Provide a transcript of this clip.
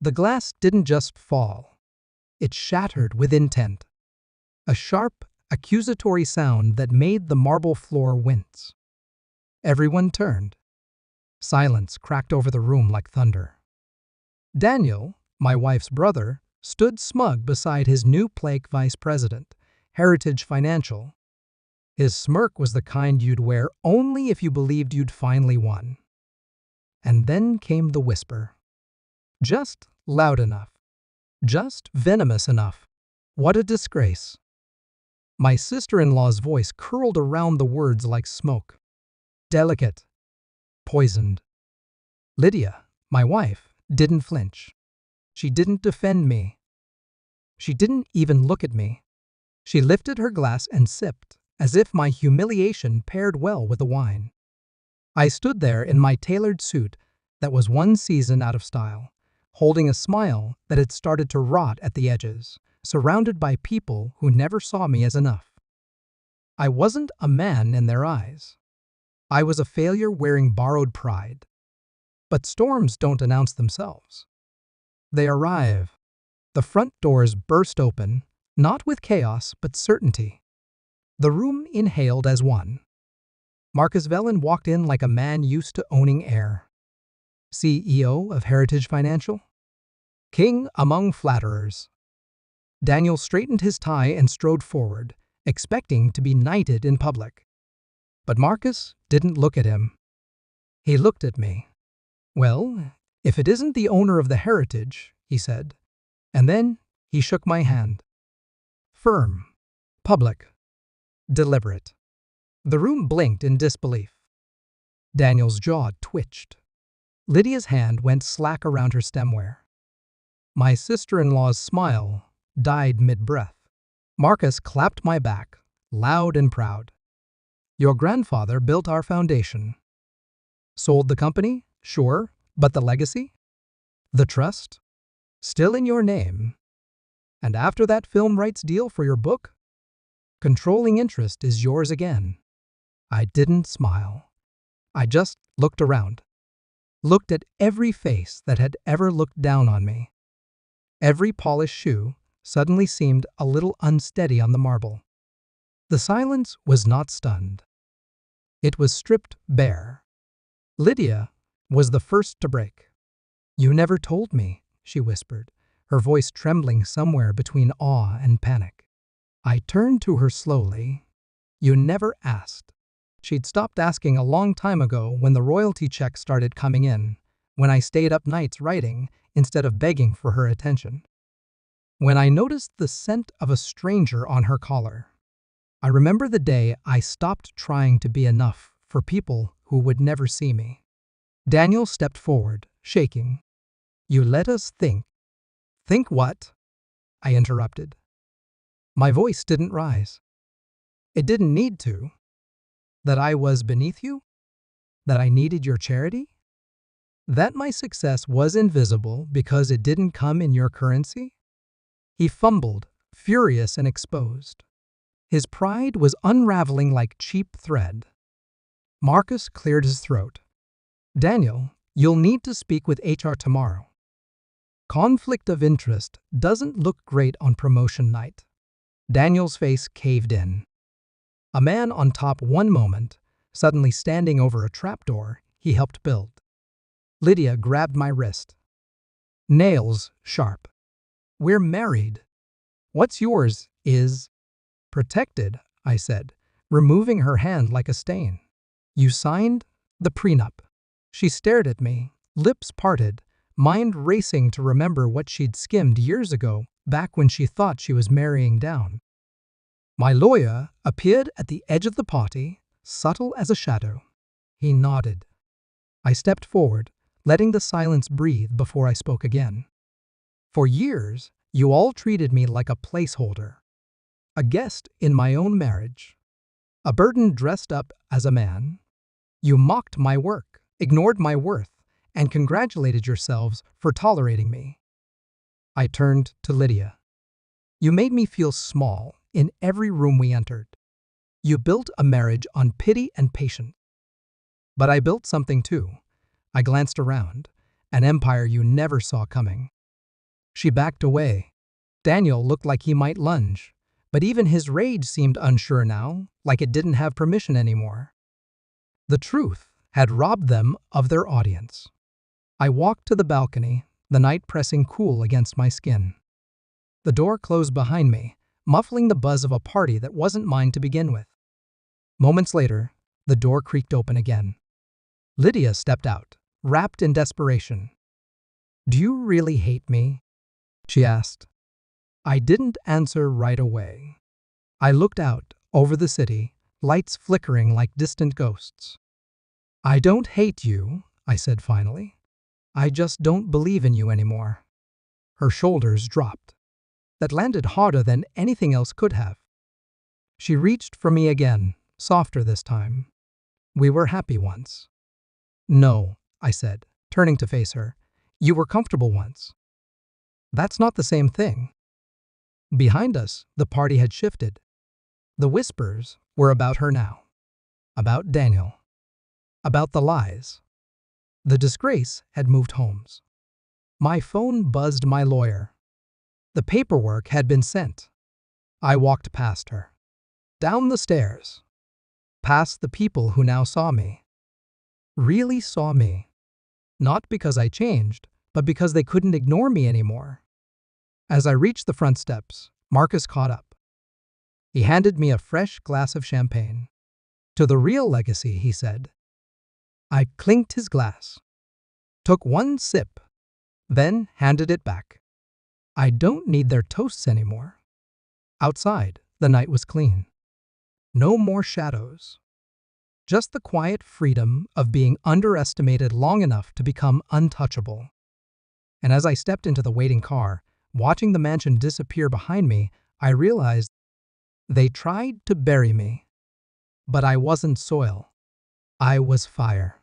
The glass didn't just fall. It shattered with intent. A sharp, accusatory sound that made the marble floor wince. Everyone turned. Silence cracked over the room like thunder. Daniel, my wife's brother, stood smug beside his new Plake vice president, Heritage Financial. His smirk was the kind you'd wear only if you believed you'd finally won. And then came the whisper. Just loud enough. Just venomous enough. What a disgrace. My sister-in-law's voice curled around the words like smoke. Delicate. Poisoned. Lydia, my wife, didn't flinch. She didn't defend me. She didn't even look at me. She lifted her glass and sipped, as if my humiliation paired well with the wine. I stood there in my tailored suit that was one season out of style, holding a smile that had started to rot at the edges, surrounded by people who never saw me as enough. I wasn't a man in their eyes. I was a failure wearing borrowed pride. But storms don't announce themselves. They arrive. The front doors burst open, not with chaos, but certainty. The room inhaled as one. Marcus Velen walked in like a man used to owning air. CEO of Heritage Financial? King among flatterers. Daniel straightened his tie and strode forward, expecting to be knighted in public. But Marcus didn't look at him. He looked at me. Well, if it isn't the owner of the Heritage, he said. And then he shook my hand. Firm. Public. Deliberate. The room blinked in disbelief. Daniel's jaw twitched. Lydia's hand went slack around her stemware. My sister-in-law's smile died mid-breath. Marcus clapped my back, loud and proud. Your grandfather built our foundation. Sold the company? Sure, but the legacy? The trust? Still in your name. And after that film rights deal for your book? Controlling interest is yours again. I didn't smile. I just looked around. Looked at every face that had ever looked down on me. Every polished shoe suddenly seemed a little unsteady on the marble. The silence was not stunned. It was stripped bare. Lydia was the first to break. You never told me, she whispered, her voice trembling somewhere between awe and panic. I turned to her slowly. You never asked. She'd stopped asking a long time ago when the royalty checks started coming in, when I stayed up nights writing instead of begging for her attention. When I noticed the scent of a stranger on her collar. I remember the day I stopped trying to be enough for people who would never see me. Daniel stepped forward, shaking. You let us think. Think what? I interrupted. My voice didn't rise. It didn't need to. That I was beneath you? That I needed your charity? That my success was invisible because it didn't come in your currency? He fumbled, furious and exposed. His pride was unraveling like cheap thread. Marcus cleared his throat. Daniel, you'll need to speak with HR tomorrow. Conflict of interest doesn't look great on promotion night. Daniel's face caved in. A man on top one moment, suddenly standing over a trapdoor he helped build. Lydia grabbed my wrist. Nails sharp. We're married. What's yours is protected, I said, removing her hand like a stain. You signed the prenup. She stared at me, lips parted, mind racing to remember what she'd skimmed years ago, back when she thought she was marrying down. My lawyer appeared at the edge of the party, subtle as a shadow. He nodded. I stepped forward, letting the silence breathe before I spoke again. For years, you all treated me like a placeholder, a guest in my own marriage, a burden dressed up as a man. You mocked my work, ignored my worth, and congratulated yourselves for tolerating me. I turned to Lydia. You made me feel small in every room we entered. You built a marriage on pity and patience. But I built something too. I glanced around, an empire you never saw coming. She backed away. Daniel looked like he might lunge, but even his rage seemed unsure now, like it didn't have permission anymore. The truth had robbed them of their audience. I walked to the balcony, the night pressing cool against my skin. The door closed behind me, muffling the buzz of a party that wasn't mine to begin with. Moments later, the door creaked open again. Lydia stepped out, wrapped in desperation. "Do you really hate me?" she asked. I didn't answer right away. I looked out over the city, lights flickering like distant ghosts. "I don't hate you," I said finally. "I just don't believe in you anymore." Her shoulders dropped. That landed harder than anything else could have. She reached for me again, softer this time. "We were happy once." "No," I said, turning to face her. "You were comfortable once." "That's not the same thing." Behind us, the party had shifted. The whispers were about her now. About Daniel. About the lies. The disgrace had moved homes. My phone buzzed my lawyer. The paperwork had been sent. I walked past her. Down the stairs. Past the people who now saw me. Really saw me. Not because I changed, but because they couldn't ignore me anymore. As I reached the front steps, Marcus caught up. He handed me a fresh glass of champagne. "To the real legacy," he said. I clinked his glass, took one sip, then handed it back. I don't need their toasts anymore. Outside, the night was clean. No more shadows. Just the quiet freedom of being underestimated long enough to become untouchable. And as I stepped into the waiting car, watching the mansion disappear behind me, I realized they tried to bury me. But I wasn't soil. I was fire.